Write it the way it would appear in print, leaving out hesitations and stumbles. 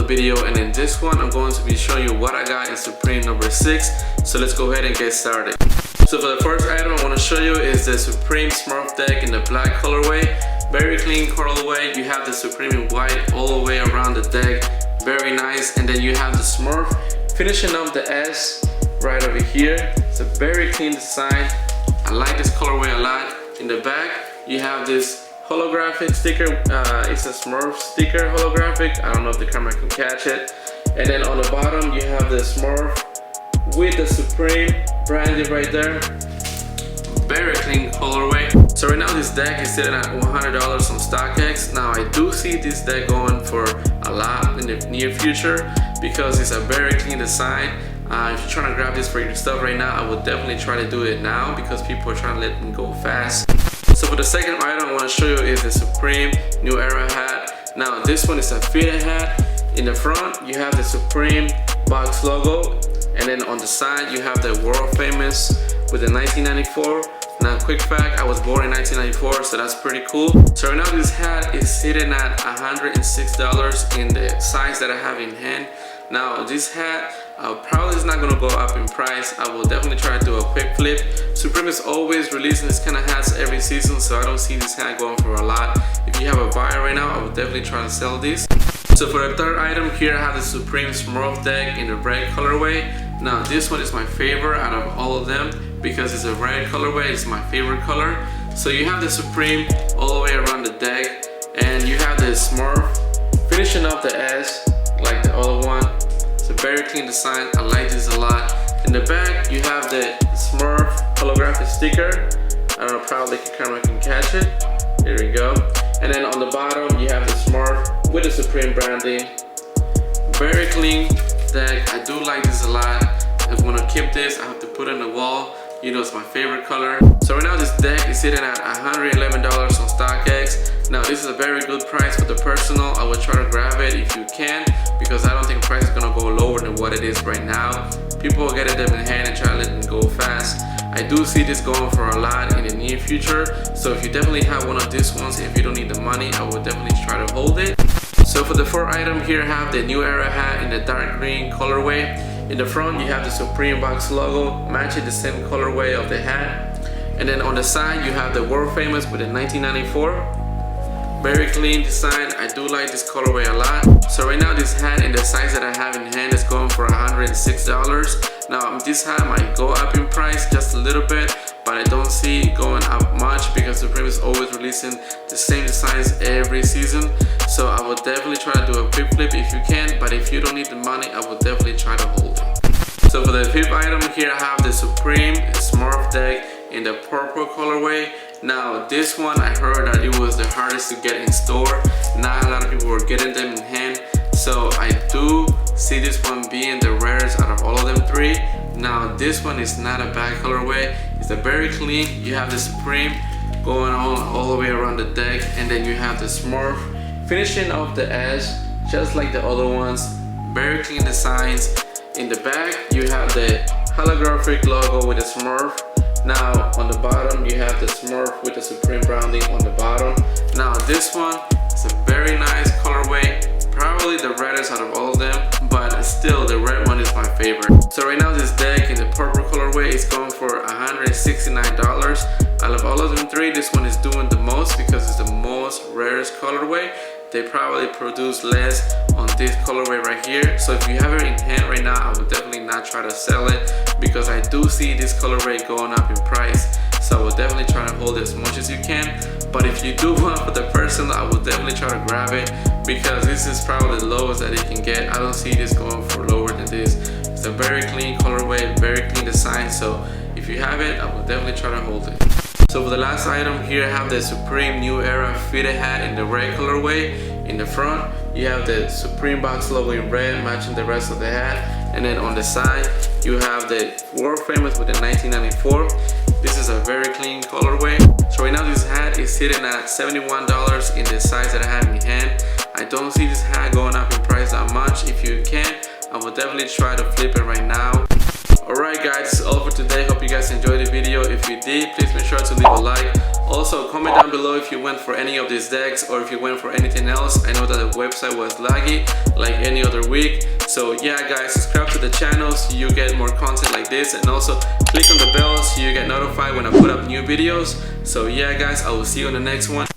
video, and in this one I'm going to be showing you what I got in Supreme number 6. So let's go ahead and get started. So for the first item I want to show you is the Supreme Smurf deck in the black colorway. Very clean colorway. You have the Supreme in white all the way around the deck. Very nice. And then you have the Smurf finishing up the S right over here. It's a very clean design. I like this colorway a lot. In the back you have this holographic sticker. It's a Smurf sticker holographic. I don't know if the camera can catch it. And then on the bottom you have the Smurf with the Supreme branded right there. Very clean colorway. So right now this deck is sitting at $100 on StockX. Now I do see this deck going for a lot in the near future because it's a very clean design. If you're trying to grab this for your stuff right now, I would definitely try to do it now because people are trying to let them go fast. So for the second item I want to show you is the Supreme New Era hat. Now this one is a fitted hat. In the front you have the Supreme box logo, and then on the side you have the world famous with the 1994. Now quick fact, I was born in 1994, so that's pretty cool. So right now this hat is sitting at $106 in the size that I have in hand. Now this hat probably is not going to go up in price. I will definitely try to do a quick flip. Supreme is always releasing this kind of hats every season, so I don't see this hat going for a lot. If you have a buyer right now, I would definitely try to sell this. So for the third item here, I have the Supreme Smurf deck in the red colorway. Now this one is my favorite out of all of them because it's a red colorway. It's my favorite color. So you have the Supreme all the way around the deck, and you have the Smurf finishing up the S like the other one. It's a very clean design. I like this a lot. In the back you have the Smurf holographic sticker. I don't know, probably the camera can catch it. Here we go. And then on the bottom you have the Smurf with the Supreme branding. Very clean deck. I do like this a lot. If I want to keep this, I have to put it on the wall. You know, it's my favorite color. So right now this deck is sitting at $111 on StockX. Now this is a very good price for the personal. I would try to grab it if you can, because I don't think price is gonna go lower than what it is right now. People will get them in hand and try to let them go fast. I do see this going for a lot in the near future. So if you definitely have one of these ones, if you don't need the money, I would definitely try to hold it. So for the fourth item here, I have the New Era hat in the dark green colorway. In the front you have the Supreme box logo matching the same colorway of the hat, and then on the side you have the world famous with the 1994. Very clean design. I do like this colorway a lot. So right now this hat in the size that I have in hand is going for $106. Now this hat might go up in price just a little bit, but I don't see it going up much because Supreme is always releasing the same designs every season. So I would definitely try to do a quick flip if you can, but if you don't need the money, I would definitely try to hold it. So for the fifth item here, I have the Supreme Smurf deck in the purple colorway. Now this one, I heard that it was the hardest to get in store. Not a lot of people were getting them in hand. So I do see this one being the rarest out of all of them three. Now this one is not a bad colorway. It's a very clean. You have the Supreme going on all the way around the deck, and then you have the Smurf finishing off the S just like the other ones. Very clean designs. In the back you have the holographic logo with the Smurf. Now on the bottom you have the Smurf with the Supreme branding on the bottom. Now this one is a very nice colorway. Probably the reddest out of all of them, but still the red one is my favorite. So right now this deck in the purple colorway is going for $169. Out of all of them three, this one is doing the most because it's the most rarest colorway. They probably produce less on this colorway right here. So if you have it in hand right now, I would definitely not try to sell it because I do see this colorway going up in price. So I will definitely try to hold it as much as you can. But if you do want for the personal, I will definitely try to grab it because this is probably the lowest that it can get. I don't see this going for lower than this. It's a very clean colorway, very clean design. So if you have it, I will definitely try to hold it. So for the last item here, I have the Supreme New Era fitted hat in the red colorway. In the front you have the Supreme box logo in red matching the rest of the hat, and then on the side you have the world famous with the 1994. This is a very clean colorway. So right now this hat is sitting at $71 in the size that I have in hand. I don't see this hat going up in price that much. If you can, I will definitely try to flip it right now. Alright guys, that's all for today. Hope you guys enjoyed the video. If you did, please make sure to leave a like. Also, comment down below if you went for any of these decks or if you went for anything else. I know that the website was laggy like any other week. So yeah guys, subscribe to the channel so you get more content like this, and also click on the bell so you get notified when I put up new videos. So yeah guys, I will see you on the next one.